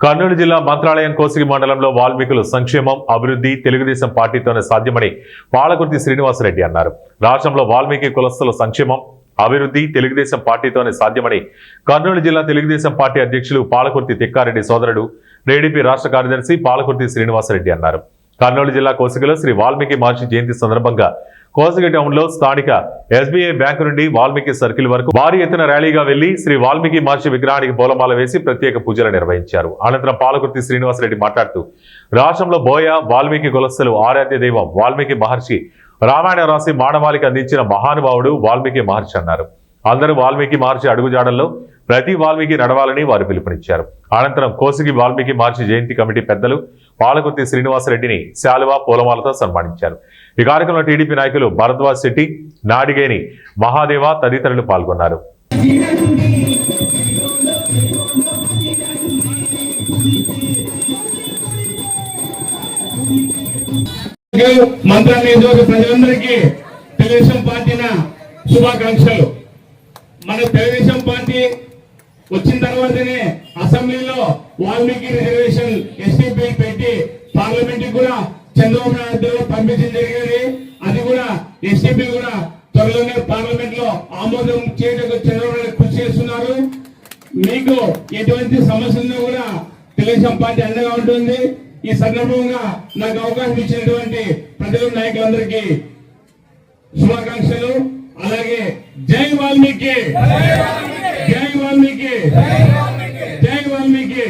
కర్నూలు జిల్లా మంత్రాలయం కోసిగి మండలంలో వాల్మీకులు సంక్షేమం అభివృద్ధి తెలుగుదేశం పార్టీతోనే సాధ్యమని పాలకుర్తి శ్రీనివాసరెడ్డి అన్నారు. రాష్ట్రంలో వాల్మీకి కులస్తుల సంక్షేమం అభివృద్ధి తెలుగుదేశం పార్టీతోనే సాధ్యమని కర్నూలు జిల్లా తెలుగుదేశం పార్టీ అధ్యక్షులు పాలకుర్తి తిక్కారెడ్డి సోదరుడు టీడీపీ రాష్ట్ర కార్యదర్శి పాలకుర్తి శ్రీనివాసరెడ్డి అన్నారు. కర్నూలు జిల్లా కోసిగిలో శ్రీ వాల్మీకి మహర్షి జయంతి సందర్భంగా కోసిగి టౌన్ లో స్థానిక ఎస్బీఐ బ్యాంకు నుండి వాల్మీకి సర్కిల్ వరకు భారీ ఎత్తున ర్యాలీగా వెళ్లి శ్రీ వాల్మీకి మహర్షి విగ్రహానికి పూలమాల వేసి ప్రత్యేక పూజలు నిర్వహించారు. అనంతరం పాలకుర్తి శ్రీనివాసరెడ్డి మాట్లాడుతూ రాష్ట్రంలో బోయ వాల్మీకి కులస్తులు ఆరాధ్య దైవం వాల్మీకి మహర్షి రామాయణ రాసి మానవాళికి అందించిన మహానుభావుడు వాల్మీకి మహర్షి అన్నారు. అందరూ వాల్మీకి మహర్షి అడుగుజాడల్లో ప్రతి వాల్మీకి నడవాలని వారు పిలుపునిచ్చారు. అనంతరం కోసిగి వాల్మీకి మహర్షి జయంతి కమిటీ పెద్దలు పాలకుర్తి శ్రీనివాసరెడ్డిని శాలువా పూలమాలతో సన్మానించారు. ఈ కార్యక్రమంలో టీడీపీ నాయకులు భరద్వాజ్ శెట్టి, నాడిగేని మహాదేవ తదితరులు పాల్గొన్నారు. ప్రజలందరికీ తెలుగుదేశం పార్టీ శుభాకాంక్షలు. మన తెలుగుదేశం పార్టీ వచ్చిన తర్వాతనే అసెంబ్లీలో వాల్మీకి రిజర్వేషన్ ఎస్టీ బిల్ పెట్టి పార్లమెంట్ కూడా చంద్రబాబు నాయుడు పంపించడం జరిగింది. అది కూడా ఎస్టీ బిల్ కూడా త్వరలోనే పార్లమెంట్ లో ఆమోదం చేయడానికి చంద్రబాబు నాయుడు కృషి చేస్తున్నారు. మీకు ఎటువంటి సమస్యలను కూడా తెలుగుదేశం పార్టీ అండగా ఉంటుంది. ఈ సందర్భంగా నాకు అవకాశం ఇచ్చినటువంటి ప్రజలు నాయకులందరికీ శుభాకాంక్షలు. అలాగే జై వాల్మీకి, జై వాల్మీకి, జై వాల్మీకి.